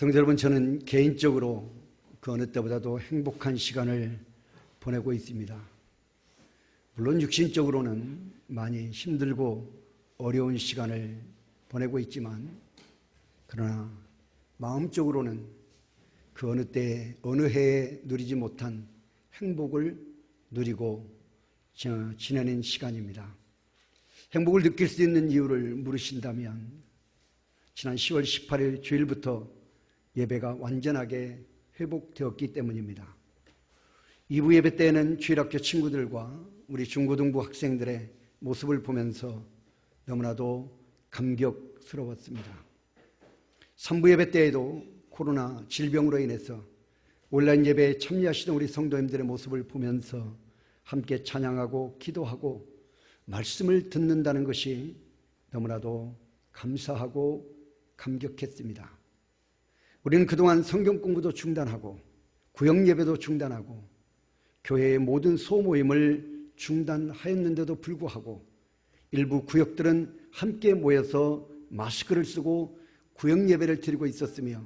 성도 여러분, 저는 개인적으로 그 어느 때보다도 행복한 시간을 보내고 있습니다. 물론 육신적으로는 많이 힘들고 어려운 시간을 보내고 있지만, 그러나 마음적으로는 그 어느 때 어느 해에 누리지 못한 행복을 누리고 지내는 시간입니다. 행복을 느낄 수 있는 이유를 물으신다면 지난 10월 18일 주일부터 예배가 완전하게 회복되었기 때문입니다. 2부 예배 때에는 주일학교 친구들과 우리 중고등부 학생들의 모습을 보면서 너무나도 감격스러웠습니다. 3부 예배 때에도 코로나 질병으로 인해서 온라인 예배에 참여하시던 우리 성도님들의 모습을 보면서 함께 찬양하고 기도하고 말씀을 듣는다는 것이 너무나도 감사하고 감격했습니다. 우리는 그동안 성경 공부도 중단하고 구역 예배도 중단하고 교회의 모든 소모임을 중단하였는데도 불구하고 일부 구역들은 함께 모여서 마스크를 쓰고 구역 예배를 드리고 있었으며,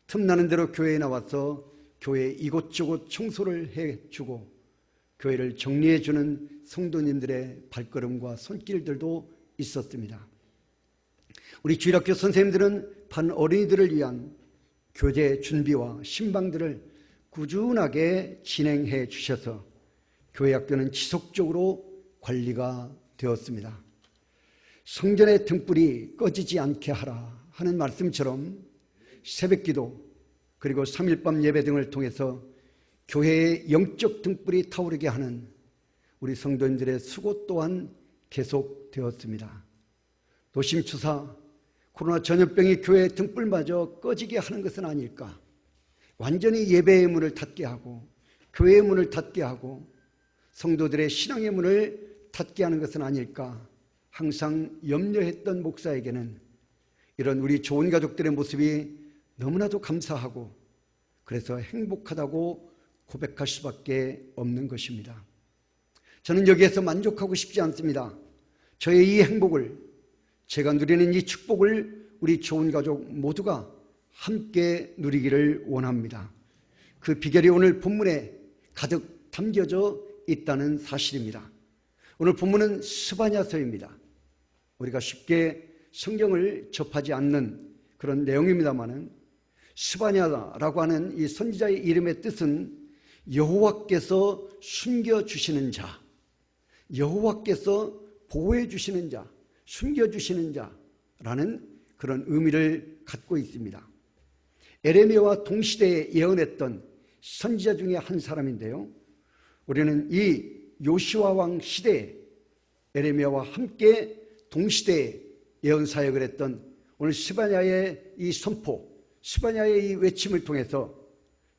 틈나는 대로 교회에 나와서 교회 이곳저곳 청소를 해주고 교회를 정리해주는 성도님들의 발걸음과 손길들도 있었습니다. 우리 주일학교 선생님들은 반 어린이들을 위한 교재 준비와 신방들을 꾸준하게 진행해 주셔서 교회 학교는 지속적으로 관리가 되었습니다. 성전의 등불이 꺼지지 않게 하라 하는 말씀처럼 새벽기도 그리고 3일밤 예배 등을 통해서 교회의 영적 등불이 타오르게 하는 우리 성도님들의 수고 또한 계속되었습니다. 노심초사 코로나 전염병이 교회의 등불마저 꺼지게 하는 것은 아닐까, 완전히 예배의 문을 닫게 하고 교회의 문을 닫게 하고 성도들의 신앙의 문을 닫게 하는 것은 아닐까 항상 염려했던 목사에게는 이런 우리 좋은 가족들의 모습이 너무나도 감사하고 그래서 행복하다고 고백할 수밖에 없는 것입니다. 저는 여기에서 만족하고 싶지 않습니다. 저의 이 행복을, 제가 누리는 이 축복을 우리 좋은 가족 모두가 함께 누리기를 원합니다. 그 비결이 오늘 본문에 가득 담겨져 있다는 사실입니다. 오늘 본문은 스바냐서입니다. 우리가 쉽게 성경을 접하지 않는 그런 내용입니다만은 스바냐라고 하는 이 선지자의 이름의 뜻은 여호와께서 숨겨주시는 자, 여호와께서 보호해 주시는 자, 숨겨주시는 자라는 그런 의미를 갖고 있습니다. 에레미야와 동시대에 예언했던 선지자 중에 한 사람인데요, 우리는 이 요시야 왕 시대에 에레미야와 함께 동시대에 예언 사역을 했던 오늘 스바냐의 이 선포, 스바냐의 이 외침을 통해서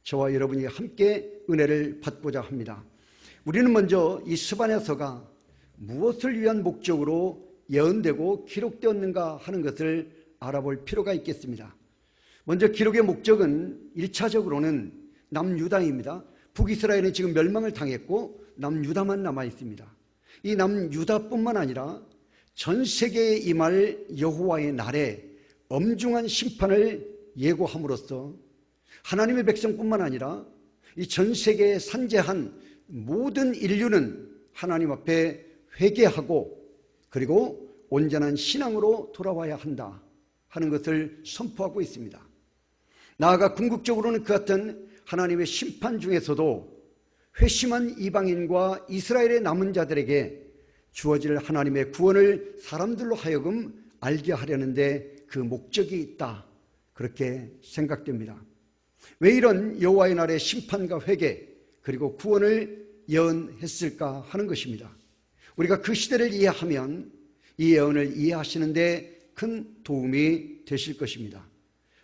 저와 여러분이 함께 은혜를 받고자 합니다. 우리는 먼저 이 스바냐서가 무엇을 위한 목적으로 예언되고 기록되었는가 하는 것을 알아볼 필요가 있겠습니다. 먼저 기록의 목적은 1차적으로는 남유다입니다. 북이스라엘은 지금 멸망을 당했고 남유다만 남아 있습니다. 이 남유다뿐만 아니라 전 세계에 임할 여호와의 날에 엄중한 심판을 예고함으로써 하나님의 백성뿐만 아니라 이 전 세계에 산재한 모든 인류는 하나님 앞에 회개하고 그리고 온전한 신앙으로 돌아와야 한다 하는 것을 선포하고 있습니다. 나아가 궁극적으로는 그 같은 하나님의 심판 중에서도 회심한 이방인과 이스라엘의 남은 자들에게 주어질 하나님의 구원을 사람들로 하여금 알게 하려는데 그 목적이 있다, 그렇게 생각됩니다. 왜 이런 여호와의 날의 심판과 회개 그리고 구원을 예언했을까 하는 것입니다. 우리가 그 시대를 이해하면 이 예언을 이해하시는 데 큰 도움이 되실 것입니다.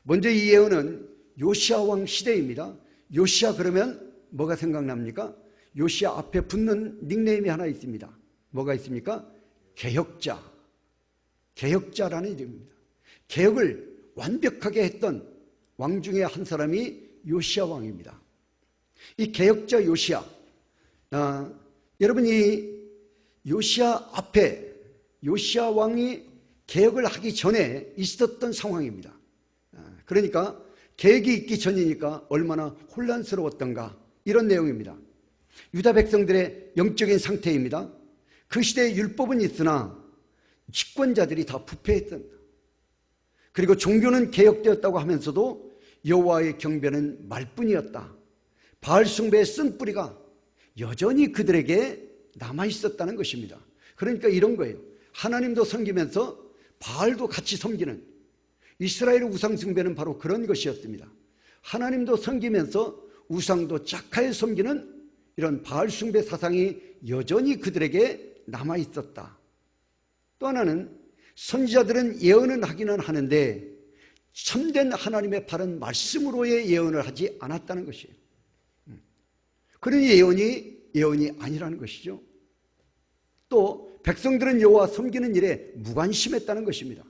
먼저 이 예언은 요시야 왕 시대입니다. 요시야 그러면 뭐가 생각납니까? 요시야 앞에 붙는 닉네임이 하나 있습니다. 뭐가 있습니까? 개혁자. 개혁자라는 이름입니다. 개혁을 완벽하게 했던 왕 중에 한 사람이 요시야 왕입니다. 이 개혁자 요시야, 여러분이 요시야 앞에 요시야 왕이 개혁을 하기 전에 있었던 상황입니다. 그러니까 계획이 있기 전이니까 얼마나 혼란스러웠던가, 이런 내용입니다. 유다 백성들의 영적인 상태입니다. 그 시대에 율법은 있으나 집권자들이 다 부패했습니다. 그리고 종교는 개혁되었다고 하면서도 여호와의 경배는 말뿐이었다. 바알 숭배의 쓴뿌리가 여전히 그들에게 남아있었다는 것입니다. 그러니까 이런 거예요. 하나님도 섬기면서 바알도 같이 섬기는, 이스라엘 우상 숭배는 바로 그런 것이었습니다. 하나님도 섬기면서 우상도 짝하에 섬기는 이런 바알 숭배 사상이 여전히 그들에게 남아있었다. 또 하나는 선지자들은 예언은 하기는 하는데 참된 하나님의 바른 말씀으로의 예언을 하지 않았다는 것이에요. 그러니 예언이 아니라는 것이죠. 또 백성들은 여호와 섬기는 일에 무관심했다는 것입니다.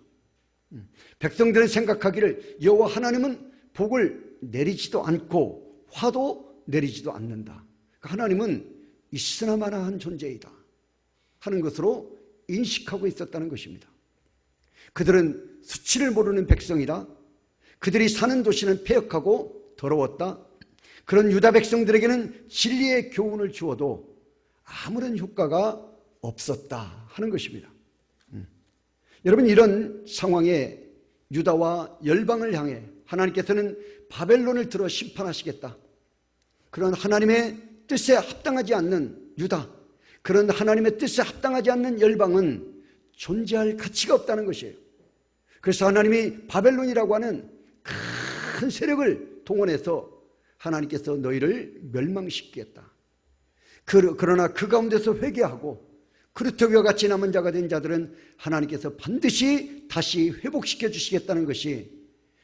백성들은 생각하기를 여호와 하나님은 복을 내리지도 않고 화도 내리지도 않는다. 하나님은 있으나마나한 존재이다 하는 것으로 인식하고 있었다는 것입니다. 그들은 수치를 모르는 백성이다. 그들이 사는 도시는 폐역하고 더러웠다. 그런 유다 백성들에게는 진리의 교훈을 주어도 아무런 효과가 없었다 하는 것입니다. 여러분, 이런 상황에 유다와 열방을 향해 하나님께서는 바벨론을 들어 심판하시겠다. 그런 하나님의 뜻에 합당하지 않는 유다, 그런 하나님의 뜻에 합당하지 않는 열방은 존재할 가치가 없다는 것이에요. 그래서 하나님이 바벨론이라고 하는 큰 세력을 동원해서 하나님께서 너희를 멸망시키겠다. 그러나 그 가운데서 회개하고 그루터기와 같이 남은 자가 된 자들은 하나님께서 반드시 다시 회복시켜 주시겠다는 것이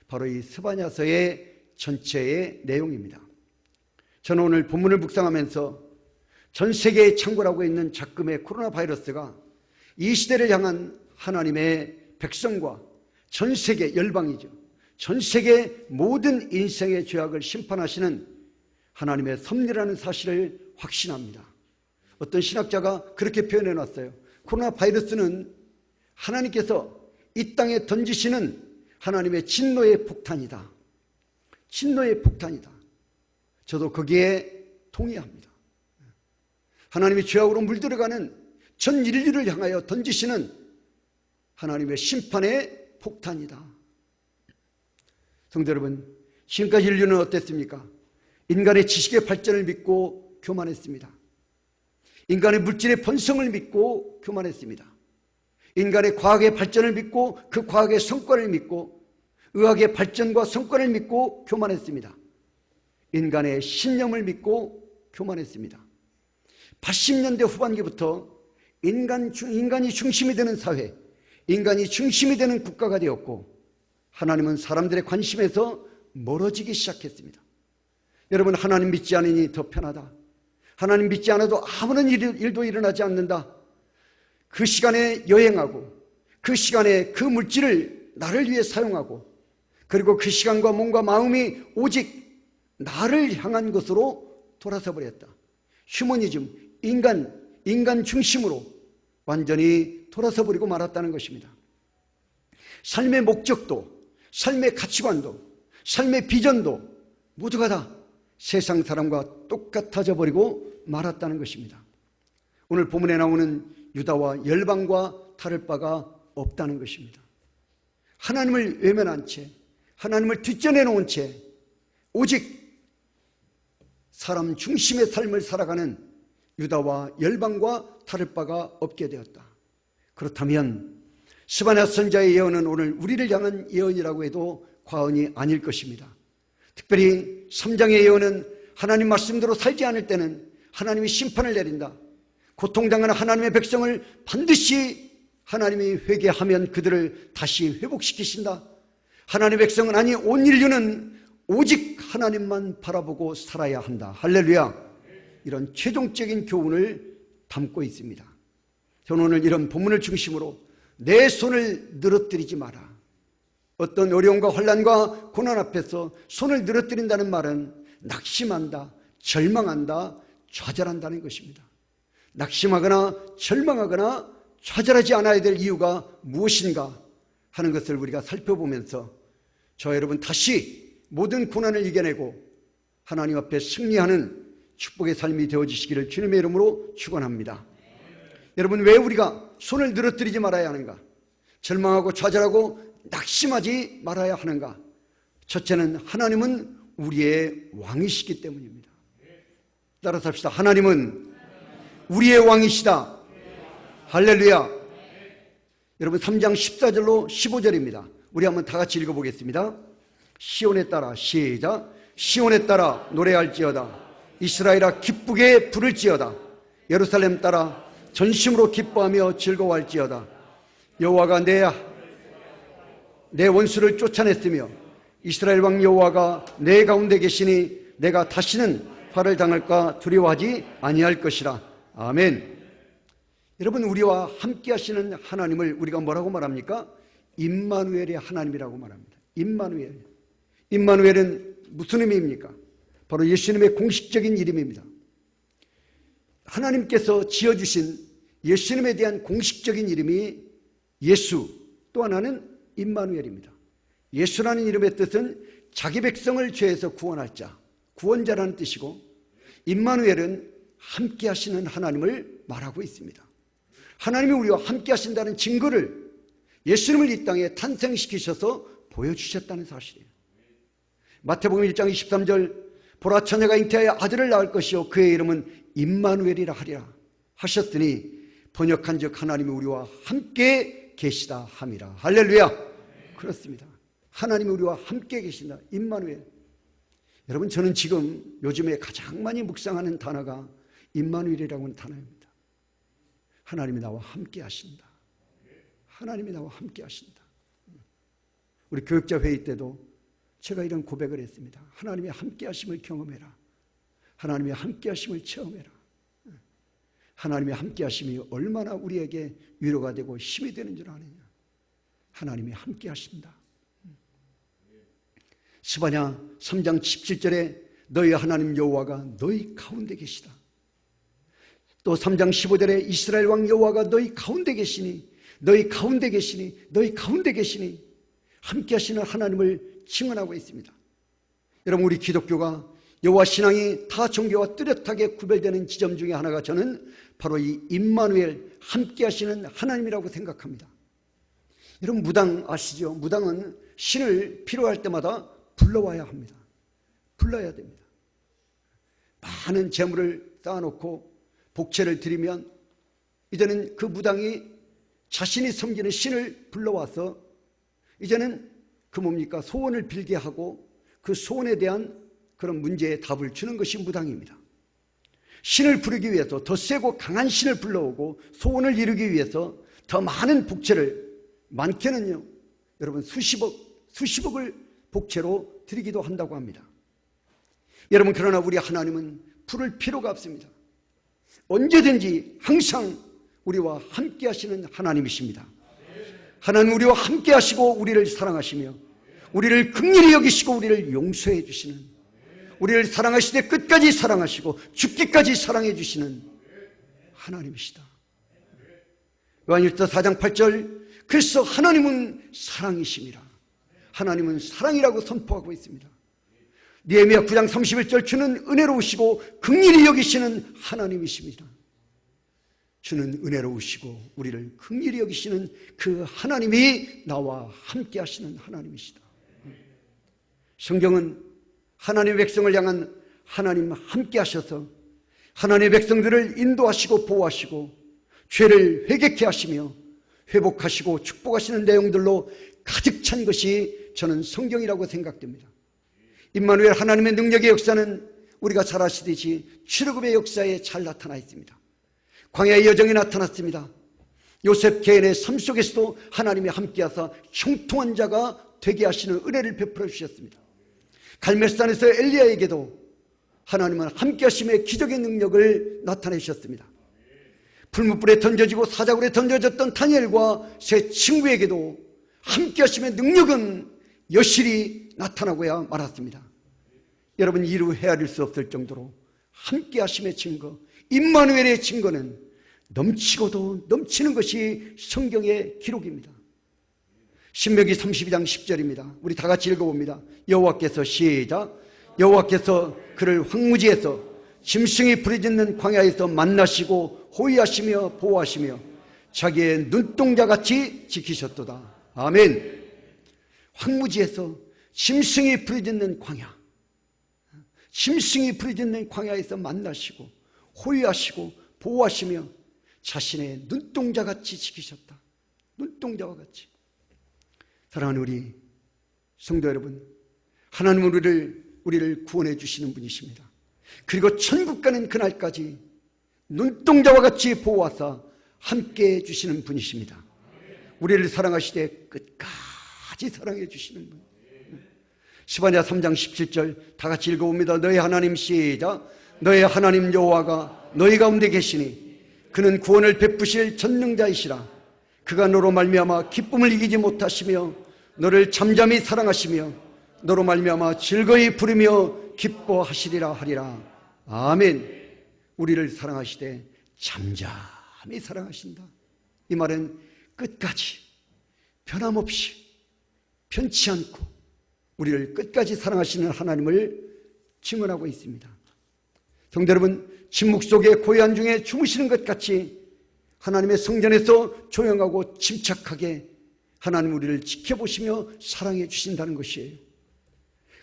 바로 이 스바냐서의 전체의 내용입니다. 저는 오늘 본문을 묵상하면서 전 세계에 창궐하고 있는 작금의 코로나 바이러스가 이 시대를 향한 하나님의 백성과 전 세계 열방이죠. 전 세계 모든 인생의 죄악을 심판하시는 하나님의 섭리라는 사실을 확신합니다. 어떤 신학자가 그렇게 표현해 놨어요. 코로나 바이러스는 하나님께서 이 땅에 던지시는 하나님의 진노의 폭탄이다. 진노의 폭탄이다. 저도 거기에 동의합니다. 하나님의 죄악으로 물들어가는 전 인류를 향하여 던지시는 하나님의 심판의 폭탄이다. 성도 여러분, 지금까지 인류는 어땠습니까? 인간의 지식의 발전을 믿고 교만했습니다. 인간의 물질의 번성을 믿고 교만했습니다. 인간의 과학의 발전을 믿고 그 과학의 성과를 믿고 의학의 발전과 성과를 믿고 교만했습니다. 인간의 신념을 믿고 교만했습니다. 80년대 후반기부터 인간이 중심이 되는 사회, 인간이 중심이 되는 국가가 되었고 하나님은 사람들의 관심에서 멀어지기 시작했습니다. 여러분, 하나님 믿지 않으니 더 편하다. 하나님 믿지 않아도 아무런 일도 일어나지 않는다. 그 시간에 여행하고 그 시간에 그 물질을 나를 위해 사용하고 그리고 그 시간과 몸과 마음이 오직 나를 향한 것으로 돌아서 버렸다. 휴머니즘, 인간 중심으로 완전히 돌아서 버리고 말았다는 것입니다. 삶의 목적도, 삶의 가치관도, 삶의 비전도 모두가 다 세상 사람과 똑같아져 버리고 말았다는 것입니다. 오늘 본문에 나오는 유다와 열방과 다를 바가 없다는 것입니다. 하나님을 외면한 채, 하나님을 뒷전에 놓은 채 오직 사람 중심의 삶을 살아가는 유다와 열방과 다를 바가 없게 되었다. 그렇다면 스바냐 선지자의 예언은 오늘 우리를 향한 예언이라고 해도 과언이 아닐 것입니다. 특별히 3장의 예언은 하나님 말씀대로 살지 않을 때는 하나님이 심판을 내린다. 고통당하는 하나님의 백성을 반드시 하나님이 회개하면 그들을 다시 회복시키신다. 하나님의 백성은 아니 온 인류는 오직 하나님만 바라보고 살아야 한다. 할렐루야. 이런 최종적인 교훈을 담고 있습니다. 저는 오늘 이런 본문을 중심으로 내 손을 늘어뜨리지 마라. 어떤 어려움과 환난과 고난 앞에서 손을 늘어뜨린다는 말은 낙심한다, 절망한다, 좌절한다는 것입니다. 낙심하거나 절망하거나 좌절하지 않아야 될 이유가 무엇인가 하는 것을 우리가 살펴보면서 저와 여러분 다시 모든 고난을 이겨내고 하나님 앞에 승리하는 축복의 삶이 되어지시기를 주님의 이름으로 축원합니다. 여러분, 왜 우리가 손을 늘어뜨리지 말아야 하는가? 절망하고 좌절하고 낙심하지 말아야 하는가? 첫째는 하나님은 우리의 왕이시기 때문입니다. 따라서 합시다. 하나님은 우리의 왕이시다. 할렐루야. 여러분, 3장 14절로 15절입니다. 우리 한번 다 같이 읽어보겠습니다. 시온에 따라, 시작. 시온에 따라 노래할지어다. 이스라엘아 기쁘게 부를지어다. 예루살렘 따라 전심으로 기뻐하며 즐거워할지어다. 여호와가 내 원수를 쫓아냈으며 이스라엘 왕 여호와가 내 가운데 계시니 내가 다시는 화를 당할까 두려워하지 아니할 것이라. 아멘. 여러분, 우리와 함께 하시는 하나님을 우리가 뭐라고 말합니까? 임마누엘의 하나님이라고 말합니다. 임마누엘. 임마누엘은 무슨 의미입니까? 바로 예수님의 공식적인 이름입니다. 하나님께서 지어주신 예수님에 대한 공식적인 이름이 예수, 또 하나는 임마누엘입니다. 예수라는 이름의 뜻은 자기 백성을 죄에서 구원할 자, 구원자라는 뜻이고, 임마누엘은 함께 하시는 하나님을 말하고 있습니다. 하나님이 우리와 함께 하신다는 증거를 예수님을 이 땅에 탄생시키셔서 보여주셨다는 사실이에요. 마태복음 1장 23절, 보라 처녀가 잉태하여 아들을 낳을 것이요 그의 이름은 임마누엘이라 하리라 하셨으니 번역한즉 하나님이 우리와 함께 계시다 함이라. 할렐루야. 그렇습니다. 하나님이 우리와 함께 계신다. 임마누엘. 여러분, 저는 지금 요즘에 가장 많이 묵상하는 단어가 임마누엘이라고 하는 단어입니다. 하나님이 나와 함께 하신다. 하나님이 나와 함께 하신다. 우리 교육자 회의 때도 제가 이런 고백을 했습니다. 하나님의 함께 하심을 경험해라. 하나님의 함께 하심을 체험해라. 하나님의 함께 하심이 얼마나 우리에게 위로가 되고 힘이 되는 줄 아느냐. 하나님이 함께 하신다. 스바냐 3장 17절에 너희 하나님 여호와가 너희 가운데 계시다. 또 3장 15절에 이스라엘 왕 여호와가 너희 가운데 계시니 너희 가운데 계시니 너희 가운데 계시니 함께 하시는 하나님을 증언하고 있습니다. 여러분, 우리 기독교가 여호와 신앙이 타 종교와 뚜렷하게 구별되는 지점 중에 하나가 저는 바로 이 임마누엘, 함께 하시는 하나님이라고 생각합니다. 여러분, 무당 아시죠? 무당은 신을 필요할 때마다 불러와야 합니다. 불러야 됩니다. 많은 재물을 쌓아놓고 복채를 드리면 이제는 그 무당이 자신이 섬기는 신을 불러와서 이제는 그 뭡니까? 소원을 빌게 하고 그 소원에 대한 그런 문제에 답을 주는 것이 무당입니다. 신을 부르기 위해서 더 세고 강한 신을 불러오고 소원을 이루기 위해서 더 많은 복채를, 많게는요 여러분 수십억을 복채로 드리기도 한다고 합니다. 여러분, 그러나 우리 하나님은 부를 필요가 없습니다. 언제든지 항상 우리와 함께 하시는 하나님이십니다. 하나님 우리와 함께 하시고 우리를 사랑하시며 우리를 긍휼히 여기시고 우리를 용서해 주시는, 우리를 사랑하시되 끝까지 사랑하시고 죽기까지 사랑해 주시는 하나님이시다. 요한일서 4장 8절, 그래서 하나님은 사랑이십니다. 하나님은 사랑이라고 선포하고 있습니다. 느헤미야 9장 31절, 주는 은혜로우시고 긍휼히 여기시는 하나님이십니다. 주는 은혜로우시고 우리를 긍휼히 여기시는 그 하나님이 나와 함께 하시는 하나님이시다. 성경은 하나님의 백성을 향한 하나님 함께 하셔서 하나님의 백성들을 인도하시고 보호하시고 죄를 회개케 하시며 회복하시고 축복하시는 내용들로 가득 찬 것이 저는 성경이라고 생각됩니다. 임마누엘, 하나님의 능력의 역사는 우리가 잘 아시듯이 출애굽의 역사에 잘 나타나 있습니다. 광야의 여정이 나타났습니다. 요셉 개인의 삶 속에서도 하나님이 함께하사 형통한 자가 되게 하시는 은혜를 베풀어 주셨습니다. 갈멜산에서 엘리야에게도 하나님은 함께하심의 기적의 능력을 나타내셨습니다. 풀무불에 던져지고 사자굴에 던져졌던 다니엘과 세 친구에게도 함께하심의 능력은 여실히 나타나고야 말았습니다. 여러분, 이루 헤아릴 수 없을 정도로 함께하심의 증거, 임마누엘의 증거는 넘치고도 넘치는 것이 성경의 기록입니다. 신명기 32장 10절입니다. 우리 다 같이 읽어봅니다. 여호와께서 시작. 여호와께서 그를 황무지에서 짐승이 부르짖는 광야에서 만나시고 호위하시며 보호하시며 자기의 눈동자같이 지키셨도다. 아멘. 황무지에서 짐승이 부르짖는 광야, 짐승이 부르짖는 광야에서 만나시고 호위하시고 보호하시며 자신의 눈동자같이 지키셨다. 눈동자와 같이. 사랑하는 우리 성도 여러분, 하나님은 우리를 구원해 주시는 분이십니다. 그리고 천국 가는 그날까지 눈동자와 같이 보호하사 함께 해 주시는 분이십니다. 우리를 사랑하시되 끝까지 사랑해 주시는 분. 스바냐 3장 17절 다 같이 읽어봅니다. 너희 하나님 시작. 너희 하나님 여호와가 너희 가운데 계시니 그는 구원을 베푸실 전능자이시라. 그가 너로 말미암아 기쁨을 이기지 못하시며 너를 잠잠히 사랑하시며 너로 말미암아 즐거이 부르며 기뻐하시리라 하리라. 아멘. 우리를 사랑하시되 잠잠히 사랑하신다. 이 말은 끝까지 변함없이 변치 않고 우리를 끝까지 사랑하시는 하나님을 증언하고 있습니다. 성도 여러분, 침묵 속에 고요한 중에 주무시는 것 같이 하나님의 성전에서 조용하고 침착하게 하나님 우리를 지켜보시며 사랑해 주신다는 것이에요.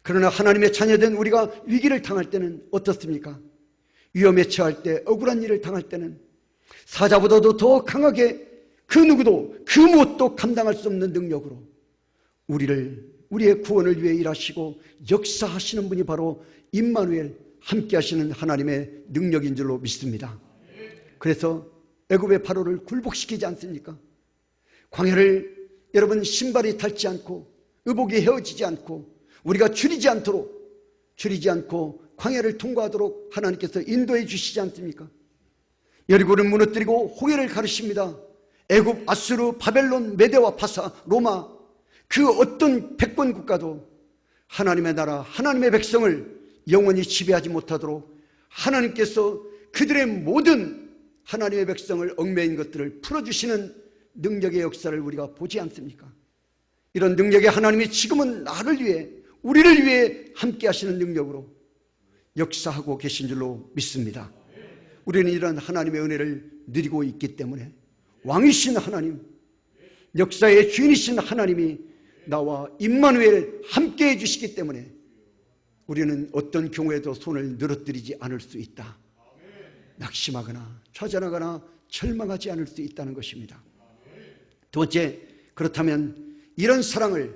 그러나 하나님의 자녀된 우리가 위기를 당할 때는 어떻습니까? 위험에 처할 때, 억울한 일을 당할 때는 사자보다도 더 강하게 그 누구도 그 무엇도 감당할 수 없는 능력으로 우리의 구원을 위해 일하시고 역사하시는 분이 바로 임마누엘, 함께 하시는 하나님의 능력인 줄로 믿습니다. 그래서 애굽의 바로를 굴복시키지 않습니까? 광야를 여러분 신발이 닳지 않고 의복이 헤어지지 않고 우리가 줄이지 않고 광야를 통과하도록 하나님께서 인도해 주시지 않습니까? 여리고를 무너뜨리고 호계를 가르십니다. 애굽, 아수르, 바벨론, 메대와 파사, 로마 그 어떤 백번 국가도 하나님의 나라, 하나님의 백성을 영원히 지배하지 못하도록 하나님께서 그들의 모든 하나님의 백성을 얽매인 것들을 풀어주시는 능력의 역사를 우리가 보지 않습니까? 이런 능력의 하나님이 지금은 나를 위해, 우리를 위해 함께 하시는 능력으로 역사하고 계신 줄로 믿습니다. 우리는 이런 하나님의 은혜를 누리고 있기 때문에 왕이신 하나님, 역사의 주인이신 하나님이 나와 임마누엘 함께 해주시기 때문에 우리는 어떤 경우에도 손을 늘어뜨리지 않을 수 있다. 낙심하거나 좌절하거나 절망하지 않을 수 있다는 것입니다. 두 번째, 그렇다면 이런 사랑을,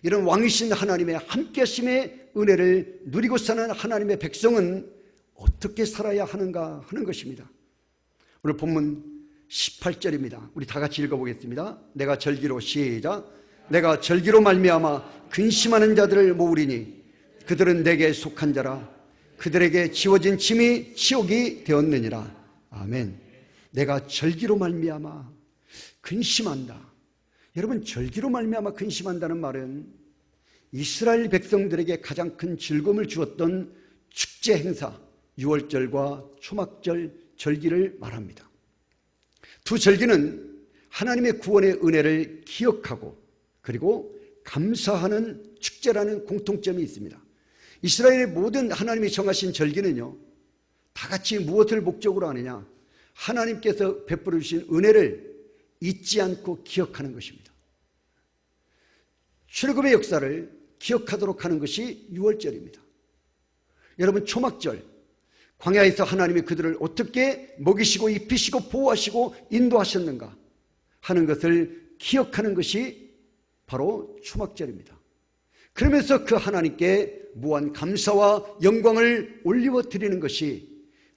이런 왕이신 하나님의 함께하심의 은혜를 누리고 사는 하나님의 백성은 어떻게 살아야 하는가 하는 것입니다. 오늘 본문 18절입니다. 우리 다 같이 읽어보겠습니다. 내가 절기로 시작. 내가 절기로 말미암아 근심하는 자들을 모으리니 그들은 내게 속한 자라. 그들에게 지워진 짐이 치욕이 되었느니라. 아멘. 내가 절기로 말미암아 근심한다. 여러분, 절기로 말미암아 근심한다는 말은 이스라엘 백성들에게 가장 큰 즐거움을 주었던 축제 행사, 유월절과 초막절 절기를 말합니다. 두 절기는 하나님의 구원의 은혜를 기억하고 그리고 감사하는 축제라는 공통점이 있습니다. 이스라엘의 모든 하나님이 정하신 절기는요, 다 같이 무엇을 목적으로 하느냐? 하나님께서 베풀어 주신 은혜를 잊지 않고 기억하는 것입니다. 출애굽의 역사를 기억하도록 하는 것이 유월절입니다. 여러분, 초막절, 광야에서 하나님이 그들을 어떻게 먹이시고 입히시고 보호하시고 인도하셨는가 하는 것을 기억하는 것이 바로 초막절입니다. 그러면서 그 하나님께 무한 감사와 영광을 올려 드리는 것이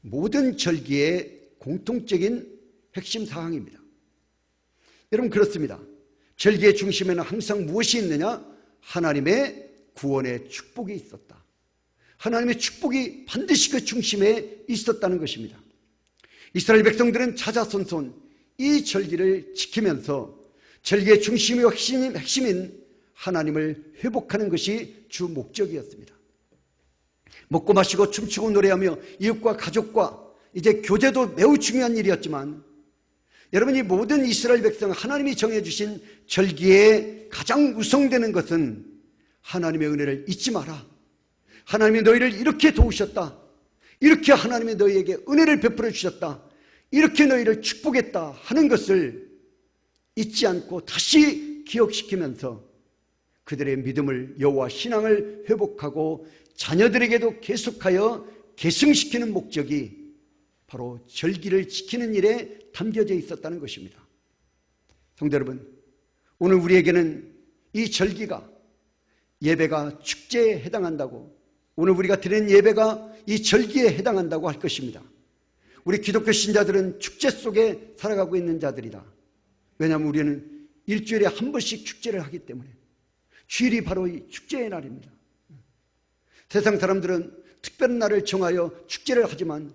모든 절기의 공통적인 핵심 사항입니다. 여러분, 그렇습니다. 절기의 중심에는 항상 무엇이 있느냐? 하나님의 구원의 축복이 있었다. 하나님의 축복이 반드시 그 중심에 있었다는 것입니다. 이스라엘 백성들은 자자손손 이 절기를 지키면서 절기의 중심이와 핵심인 하나님을 회복하는 것이 주 목적이었습니다. 먹고 마시고 춤추고 노래하며 이웃과 가족과 이제 교제도 매우 중요한 일이었지만 여러분이 모든 이스라엘 백성 하나님이 정해주신 절기에 가장 우선되는 것은 하나님의 은혜를 잊지 마라. 하나님이 너희를 이렇게 도우셨다. 이렇게 하나님이 너희에게 은혜를 베풀어 주셨다. 이렇게 너희를 축복했다 하는 것을 잊지 않고 다시 기억시키면서 그들의 믿음을, 여호와 신앙을 회복하고 자녀들에게도 계속하여 계승시키는 목적이 바로 절기를 지키는 일에 담겨져 있었다는 것입니다. 성도 여러분, 오늘 우리에게는 이 절기가, 예배가 축제에 해당한다고, 오늘 우리가 드리는 예배가 이 절기에 해당한다고 할 것입니다. 우리 기독교 신자들은 축제 속에 살아가고 있는 자들이다. 왜냐하면 우리는 일주일에 한 번씩 축제를 하기 때문에. 주일이 바로 이 축제의 날입니다. 세상 사람들은 특별한 날을 정하여 축제를 하지만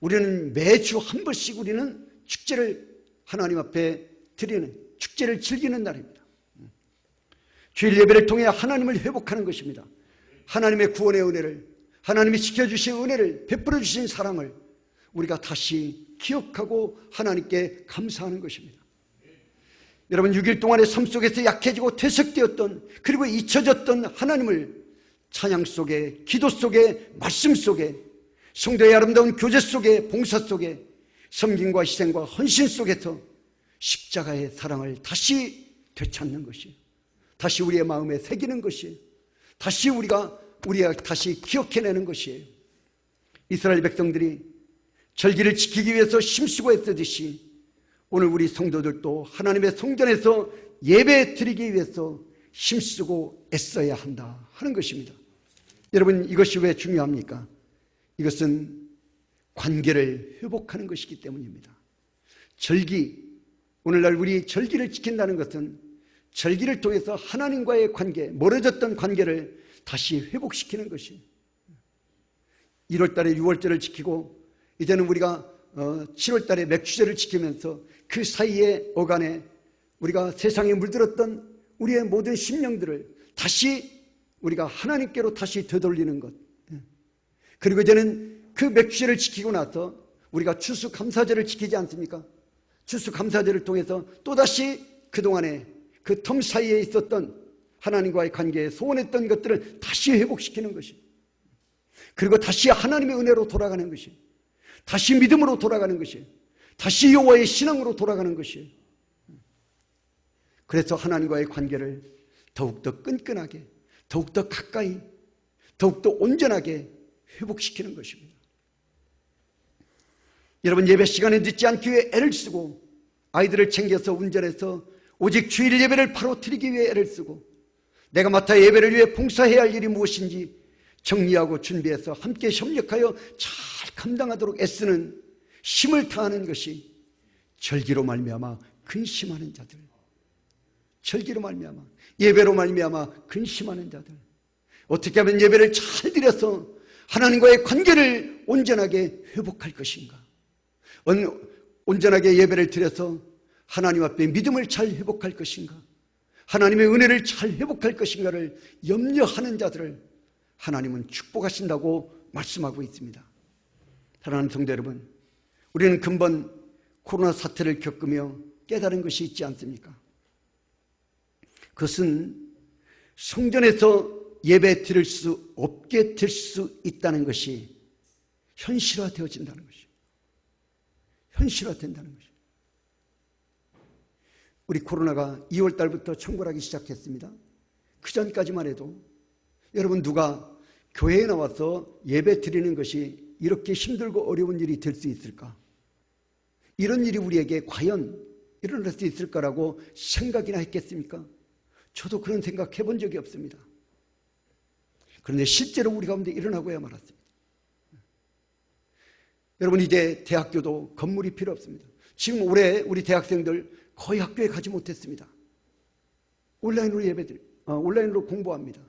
우리는 매주 한 번씩 우리는 축제를 하나님 앞에 드리는, 축제를 즐기는 날입니다. 주일 예배를 통해 하나님을 회복하는 것입니다. 하나님의 구원의 은혜를, 하나님이 지켜주신 은혜를, 베풀어 주신 사랑을 우리가 다시 기억하고 하나님께 감사하는 것입니다. 여러분, 6일 동안의 삶 속에서 약해지고 퇴색되었던, 그리고 잊혀졌던 하나님을 찬양 속에, 기도 속에, 말씀 속에, 성도의 아름다운 교제 속에, 봉사 속에, 섬김과 희생과 헌신 속에서 십자가의 사랑을 다시 되찾는 것이에요. 다시 우리의 마음에 새기는 것이에요. 다시 우리가 다시 기억해내는 것이에요. 이스라엘 백성들이 절기를 지키기 위해서 힘쓰고 애쓰듯이 오늘 우리 성도들도 하나님의 성전에서 예배 드리기 위해서 힘쓰고 애써야 한다 하는 것입니다. 여러분, 이것이 왜 중요합니까? 이것은 관계를 회복하는 것이기 때문입니다. 절기, 오늘날 우리 절기를 지킨다는 것은 절기를 통해서 하나님과의 관계, 멀어졌던 관계를 다시 회복시키는 것이에요. 1월 달에 6월절을 지키고 이제는 우리가 7월 달에 맥주제를 지키면서 그 사이에 어간에 우리가 세상에 물들었던 우리의 모든 심령들을 다시 우리가 하나님께로 다시 되돌리는 것. 그리고 이제는 그 맥주제를 지키고 나서 우리가 추수감사제를 지키지 않습니까? 추수감사제를 통해서 또다시 그동안에 그 텀 사이에 있었던 하나님과의 관계에 소원했던 것들을 다시 회복시키는 것이, 그리고 다시 하나님의 은혜로 돌아가는 것이, 다시 믿음으로 돌아가는 것이, 다시 여호와의 신앙으로 돌아가는 것이. 그래서 하나님과의 관계를 더욱더 끈끈하게, 더욱더 가까이, 더욱더 온전하게 회복시키는 것입니다. 여러분, 예배 시간에 늦지 않기 위해 애를 쓰고 아이들을 챙겨서 운전해서 오직 주일 예배를 바로 드리기 위해 애를 쓰고 내가 맡아 예배를 위해 봉사해야 할 일이 무엇인지 정리하고 준비해서 함께 협력하여 잘 감당하도록 애쓰는 힘을 다하는 것이 절기로 말미암아 근심하는 자들, 절기로 말미암아, 예배로 말미암아 근심하는 자들, 어떻게 하면 예배를 잘 드려서 하나님과의 관계를 온전하게 회복할 것인가, 온전하게 예배를 드려서 하나님 앞에 믿음을 잘 회복할 것인가, 하나님의 은혜를 잘 회복할 것인가를 염려하는 자들을 하나님은 축복하신다고 말씀하고 있습니다. 사랑하는 성도 여러분, 우리는 근본 코로나 사태를 겪으며 깨달은 것이 있지 않습니까? 그것은 성전에서 예배 드릴 수 없게 될 수 있다는 것이 현실화되어진다는 것이에요. 현실화된다는 것이에요. 우리 코로나가 2월 달부터 청구하기 시작했습니다. 그 전까지만 해도 여러분, 누가 교회에 나와서 예배 드리는 것이 이렇게 힘들고 어려운 일이 될 수 있을까? 이런 일이 우리에게 과연 일어날 수 있을까라고 생각이나 했겠습니까? 저도 그런 생각 해본 적이 없습니다. 그런데 실제로 우리 가운데 일어나고야 말았습니다. 여러분, 이제 대학교도 건물이 필요 없습니다. 지금 올해 우리 대학생들 거의 학교에 가지 못했습니다. 온라인으로 온라인으로 공부합니다.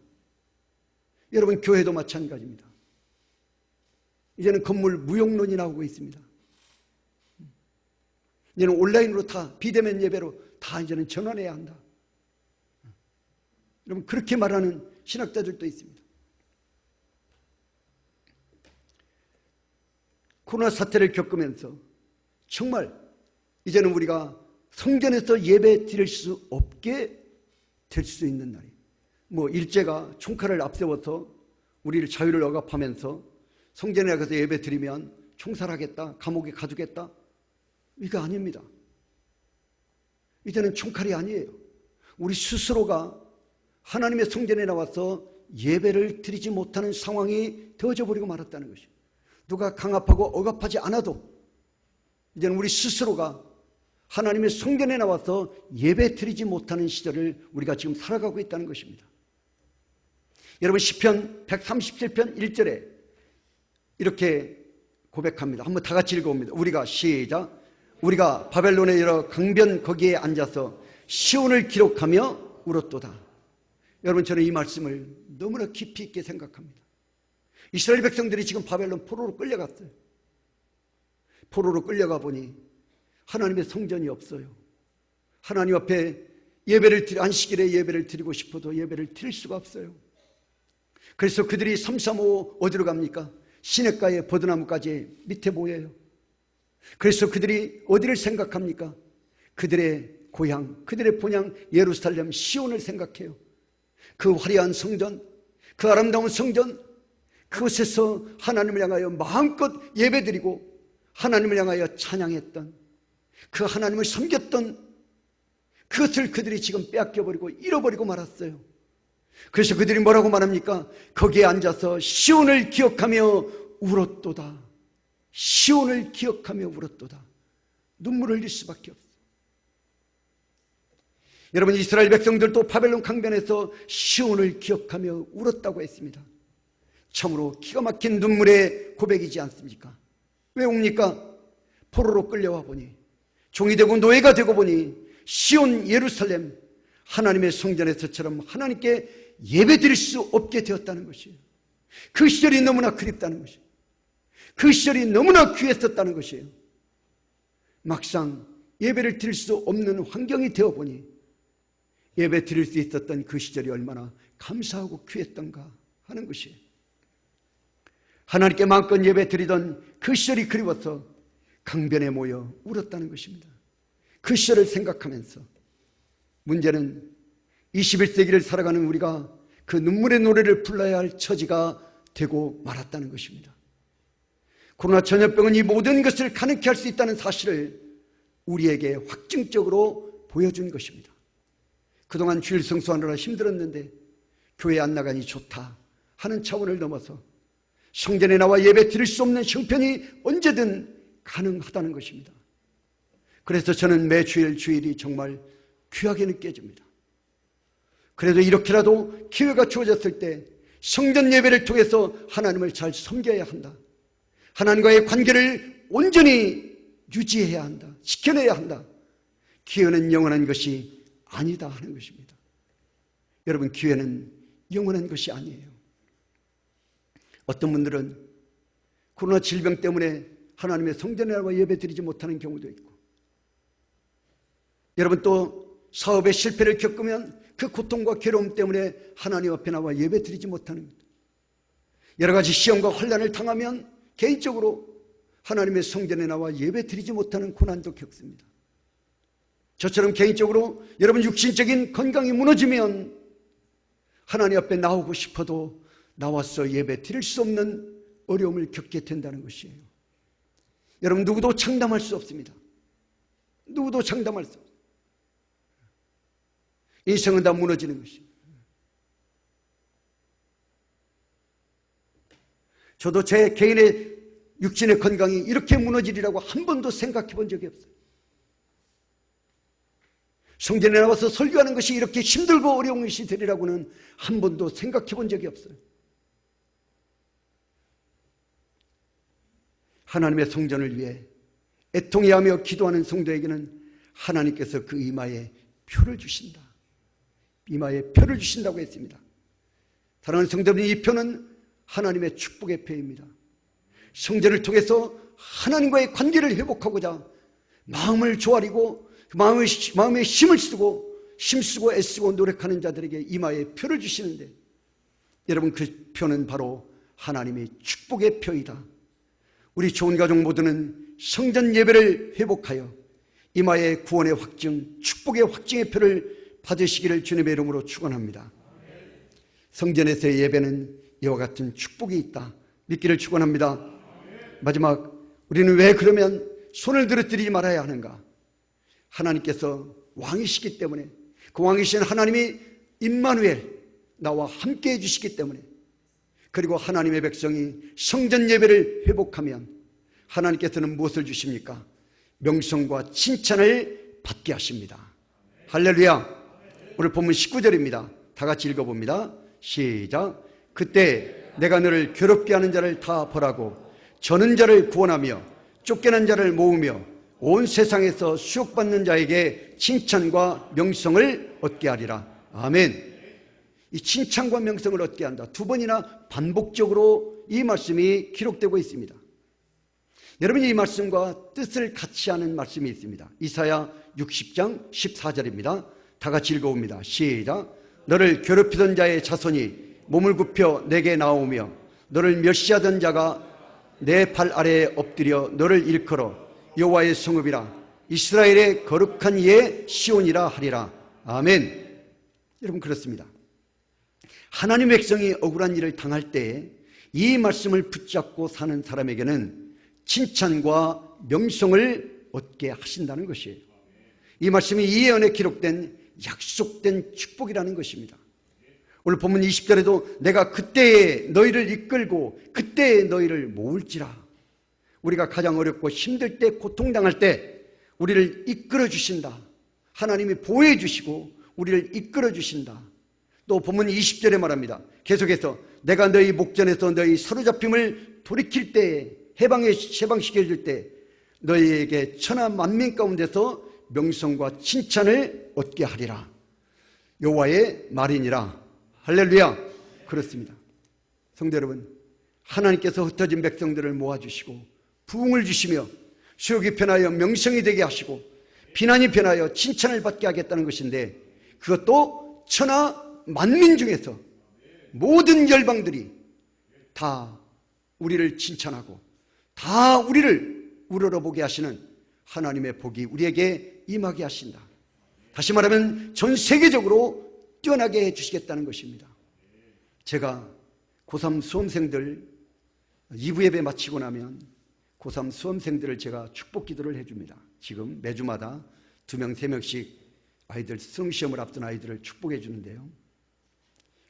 여러분, 교회도 마찬가지입니다. 이제는 건물 무용론이 나오고 있습니다. 이제는 온라인으로 다 비대면 예배로 다 이제는 전환해야 한다. 여러분, 그렇게 말하는 신학자들도 있습니다. 코로나 사태를 겪으면서 정말 이제는 우리가 성전에서 예배 드릴 수 없게 될 수 있는 날이, 일제가 총칼을 앞세워서 우리를 자유를 억압하면서 성전에 가서 예배 드리면 총살하겠다, 감옥에 가두겠다, 이거 아닙니다. 이제는 총칼이 아니에요. 우리 스스로가 하나님의 성전에 나와서 예배를 드리지 못하는 상황이 되어져 버리고 말았다는 것이에요. 누가 강압하고 억압하지 않아도 이제는 우리 스스로가 하나님의 성전에 나와서 예배 드리지 못하는 시절을 우리가 지금 살아가고 있다는 것입니다. 여러분, 시편 137편 1절에 이렇게 고백합니다. 한번 다 같이 읽어봅니다. 우리가 시작. 우리가 바벨론의 여러 강변 거기에 앉아서 시온을 기록하며 울었도다. 여러분, 저는 이 말씀을 너무나 깊이 있게 생각합니다. 이스라엘 백성들이 지금 바벨론 포로로 끌려갔어요. 포로로 끌려가 보니 하나님의 성전이 없어요. 하나님 앞에 안식일에 예배를 드리고 싶어도 예배를 드릴 수가 없어요. 그래서 그들이 335 어디로 갑니까? 시냇가에 버드나무까지 밑에 모여요. 그래서 그들이 어디를 생각합니까? 그들의 고향, 그들의 본향 예루살렘 시온을 생각해요. 그 화려한 성전, 그 아름다운 성전, 그곳에서 하나님을 향하여 마음껏 예배드리고 하나님을 향하여 찬양했던, 그 하나님을 섬겼던 그것을 그들이 지금 빼앗겨버리고 잃어버리고 말았어요. 그래서 그들이 뭐라고 말합니까? 거기에 앉아서 시온을 기억하며 울었도다. 시온을 기억하며 울었도다. 눈물을 흘릴 수밖에 없어요. 여러분, 이스라엘 백성들도 바벨론 강변에서 시온을 기억하며 울었다고 했습니다. 참으로 기가 막힌 눈물의 고백이지 않습니까? 왜 웁니까? 포로로 끌려와 보니, 종이 되고 노예가 되고 보니 시온 예루살렘 하나님의 성전에서처럼 하나님께 예배드릴 수 없게 되었다는 것이에요. 그 시절이 너무나 그립다는 것이에요. 그 시절이 너무나 귀했었다는 것이에요. 막상 예배를 드릴 수 없는 환경이 되어보니 예배 드릴 수 있었던 그 시절이 얼마나 감사하고 귀했던가 하는 것이에요. 하나님께 마음껏 예배 드리던 그 시절이 그리워서 강변에 모여 울었다는 것입니다. 그 시절을 생각하면서 문제는 21세기를 살아가는 우리가 그 눈물의 노래를 불러야 할 처지가 되고 말았다는 것입니다. 코로나 전염병은 이 모든 것을 가능케 할 수 있다는 사실을 우리에게 확증적으로 보여준 것입니다. 그동안 주일 성수하느라 힘들었는데 교회 안 나가니 좋다 하는 차원을 넘어서 성전에 나와 예배 드릴 수 없는 형편이 언제든 가능하다는 것입니다. 그래서 저는 매 주일이 정말 귀하게 느껴집니다. 그래도 이렇게라도 기회가 주어졌을 때 성전 예배를 통해서 하나님을 잘 섬겨야 한다. 하나님과의 관계를 온전히 유지해야 한다. 지켜내야 한다. 기회는 영원한 것이 아니다 하는 것입니다. 여러분, 기회는 영원한 것이 아니에요. 어떤 분들은 코로나 질병 때문에 하나님의 성전에 나와 예배 드리지 못하는 경우도 있고, 여러분 또 사업의 실패를 겪으면 그 고통과 괴로움 때문에 하나님 앞에 나와 예배 드리지 못하는 것, 여러 가지 시험과 환난을 당하면 개인적으로 하나님의 성전에 나와 예배 드리지 못하는 고난도 겪습니다. 저처럼 개인적으로 여러분 육신적인 건강이 무너지면 하나님 앞에 나오고 싶어도 나와서 예배 드릴 수 없는 어려움을 겪게 된다는 것이에요. 여러분, 누구도 장담할 수 없습니다. 누구도 장담할 수 없습니다. 인생은 다 무너지는 것이에요. 저도 제 개인의 육신의 건강이 이렇게 무너지리라고 한 번도 생각해 본 적이 없어요. 성전에 나와서 설교하는 것이 이렇게 힘들고 어려운 것이 되리라고는 한 번도 생각해 본 적이 없어요. 하나님의 성전을 위해 애통해하며 기도하는 성도에게는 하나님께서 그 이마에 표를 주신다. 이마에 표를 주신다고 했습니다. 사랑하는 성도님, 이 표는 하나님의 축복의 표입니다. 성전을 통해서 하나님과의 관계를 회복하고자 마음을 조아리고 마음에 힘을 쓰고 힘쓰고 애쓰고 노력하는 자들에게 이마에 표를 주시는데, 여러분, 그 표는 바로 하나님의 축복의 표이다. 우리 좋은 가족 모두는 성전 예배를 회복하여 이마의 구원의 확증, 축복의 확증의 표를 받으시기를 주님의 이름으로 축원합니다. 성전에서의 예배는 이와 같은 축복이 있다 믿기를 축원합니다. 마지막, 우리는 왜 그러면 손을 들어드리지 말아야 하는가? 하나님께서 왕이시기 때문에, 그 왕이신 하나님이 임마누엘, 나와 함께 해주시기 때문에, 그리고 하나님의 백성이 성전 예배를 회복하면 하나님께서는 무엇을 주십니까? 명성과 칭찬을 받게 하십니다. 할렐루야. 오늘 본문 19절입니다. 다 같이 읽어봅니다. 시작. 그때 내가 너를 괴롭게 하는 자를 다 벌하고 저는 자를 구원하며 쫓겨난 자를 모으며 온 세상에서 수욕받는 자에게 칭찬과 명성을 얻게 하리라. 아멘. 이 칭찬과 명성을 얻게 한다. 두 번이나 반복적으로 이 말씀이 기록되고 있습니다. 여러분이 이 말씀과 뜻을 같이 하는 말씀이 있습니다. 이사야 60장 14절입니다. 다 같이 읽어봅니다. 시작. 너를 괴롭히던 자의 자손이 몸을 굽혀 내게 나오며 너를 멸시하던 자가 내 발 아래에 엎드려 너를 일컬어 여호와의 성읍이라 이스라엘의 거룩한 이의 시온이라 하리라. 아멘. 여러분, 그렇습니다. 하나님의 백성이 억울한 일을 당할 때 이 말씀을 붙잡고 사는 사람에게는 칭찬과 명성을 얻게 하신다는 것이에요. 이 말씀이 이 예언에 기록된 약속된 축복이라는 것입니다. 오늘 본문 20절에도 내가 그때에 너희를 이끌고 그때에 너희를 모을지라. 우리가 가장 어렵고 힘들 때, 고통당할 때 우리를 이끌어 주신다. 하나님이 보호해 주시고 우리를 이끌어 주신다. 또 본문 20절에 말합니다. 계속해서 내가 너희 목전에서 너희 사로잡힘을 돌이킬 때에, 해방시켜줄 때 너희에게 천하 만민 가운데서 명성과 칭찬을 얻게 하리라. 여호와의 말이니라. 할렐루야. 그렇습니다. 성도 여러분, 하나님께서 흩어진 백성들을 모아주시고 부흥을 주시며 수욕이 변하여 명성이 되게 하시고 비난이 변하여 칭찬을 받게 하겠다는 것인데, 그것도 천하 만민 중에서 모든 열방들이 다 우리를 칭찬하고 다 우리를 우러러보게 하시는 하나님의 복이 우리에게 임하게 하신다. 다시 말하면 전 세계적으로 뛰어나게 해주시겠다는 것입니다. 제가 고3 수험생들 2부 예배 마치고 나면 고3 수험생들을 제가 축복 기도를 해줍니다. 지금 매주마다 2명, 3명씩 아이들 수능시험을 앞둔 아이들을 축복해 주는데요.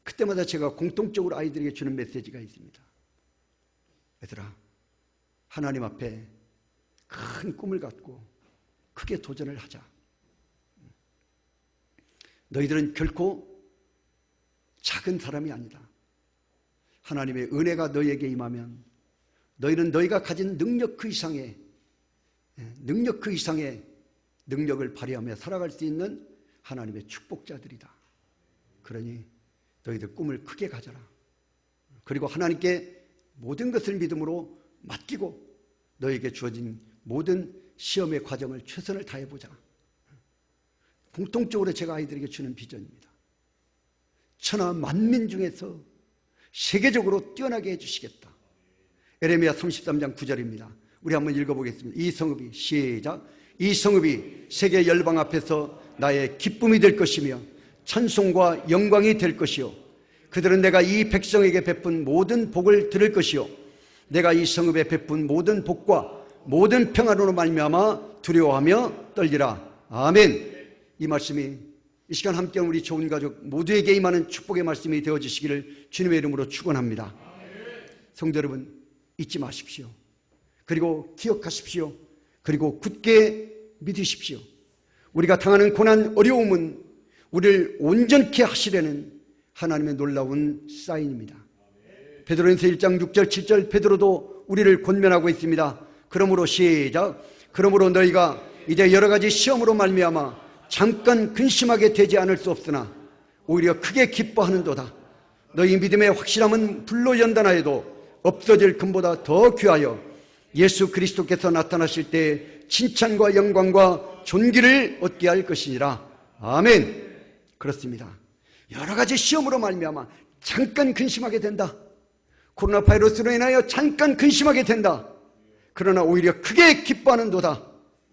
그때마다 제가 공통적으로 아이들에게 주는 메시지가 있습니다. 얘들아, 하나님 앞에 큰 꿈을 갖고 크게 도전을 하자. 너희들은 결코 작은 사람이 아니다. 하나님의 은혜가 너희에게 임하면 너희는 너희가 가진 능력 그 이상의 능력을 발휘하며 살아갈 수 있는 하나님의 축복자들이다. 그러니 너희들 꿈을 크게 가져라. 그리고 하나님께 모든 것을 믿음으로 맡기고 너희에게 주어진 모든 시험의 과정을 최선을 다해보자. 공통적으로 제가 아이들에게 주는 비전입니다. 천하 만민 중에서 세계적으로 뛰어나게 해주시겠다. 에레미야 33장 9절입니다. 우리 한번 읽어보겠습니다. 이 성읍이, 시작. 이 성읍이 세계 열방 앞에서 나의 기쁨이 될 것이며 찬송과 영광이 될 것이요, 그들은 내가 이 백성에게 베푼 모든 복을 들을 것이요, 내가 이 성읍에 베푼 모든 복과 모든 평안으로 말미암아 두려워하며 떨리라. 아멘. 이 말씀이 이 시간 함께한 우리 좋은 가족 모두에게 임하는 축복의 말씀이 되어주시기를 주님의 이름으로 축원합니다. 성도 여러분, 잊지 마십시오. 그리고 기억하십시오. 그리고 굳게 믿으십시오. 우리가 당하는 고난, 어려움은 우리를 온전케 하시려는 하나님의 놀라운 사인입니다. 베드로전서 1장 6절 7절 베드로도 우리를 권면하고 있습니다. 그러므로 시작. 그러므로 너희가 이제 여러 가지 시험으로 말미암아 잠깐 근심하게 되지 않을 수 없으나 오히려 크게 기뻐하는도다. 너희 믿음의 확실함은 불로 연단하여도 없어질 금보다 더 귀하여 예수 그리스도께서 나타나실 때 칭찬과 영광과 존귀를 얻게 할 것이니라. 아멘. 그렇습니다. 여러 가지 시험으로 말미암아 잠깐 근심하게 된다. 코로나 바이러스로 인하여 잠깐 근심하게 된다. 그러나 오히려 크게 기뻐하는도다.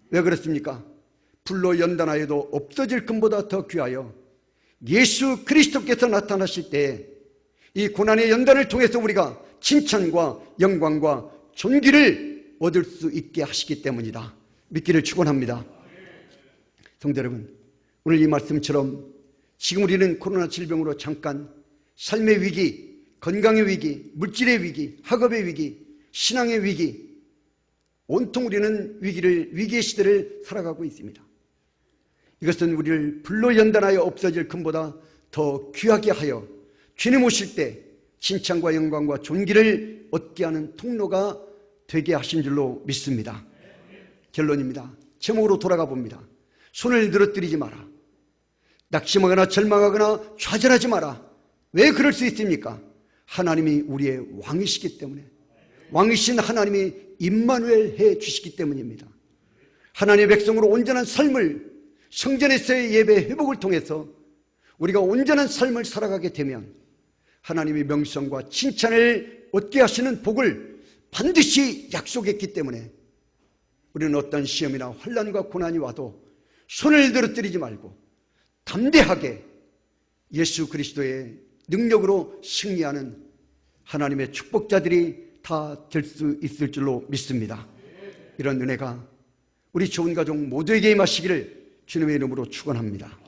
왜 그렇습니까? 불로 연단하여도 없어질 금보다 더 귀하여 예수 그리스도께서 나타나실 때 이 고난의 연단을 통해서 우리가 칭찬과 영광과 존귀를 얻을 수 있게 하시기 때문이다. 믿기를 축원합니다. 성도 여러분, 오늘 이 말씀처럼 지금 우리는 코로나 질병으로 잠깐 삶의 위기, 건강의 위기, 물질의 위기, 학업의 위기, 신앙의 위기, 온통 우리는 위기의 시대를 살아가고 있습니다. 이것은 우리를 불로 연단하여 없어질 금보다 더 귀하게 하여 주님 오실 때 칭찬과 영광과 존귀를 얻게 하는 통로가 되게 하신 줄로 믿습니다. 결론입니다. 제목으로 돌아가 봅니다. 손을 늘어뜨리지 마라. 낙심하거나 절망하거나 좌절하지 마라. 왜 그럴 수 있습니까? 하나님이 우리의 왕이시기 때문에, 왕이신 하나님이 임마누엘 해 주시기 때문입니다. 하나님의 백성으로 온전한 삶을, 성전에서의 예배 회복을 통해서 우리가 온전한 삶을 살아가게 되면 하나님의 명성과 칭찬을 얻게 하시는 복을 반드시 약속했기 때문에 우리는 어떤 시험이나 환난과 고난이 와도 손을 늘어뜨리지 말고 담대하게 예수 그리스도의 능력으로 승리하는 하나님의 축복자들이 다 될 수 있을 줄로 믿습니다. 이런 은혜가 우리 좋은 가족 모두에게 임하시기를 주님의 이름으로 축원합니다.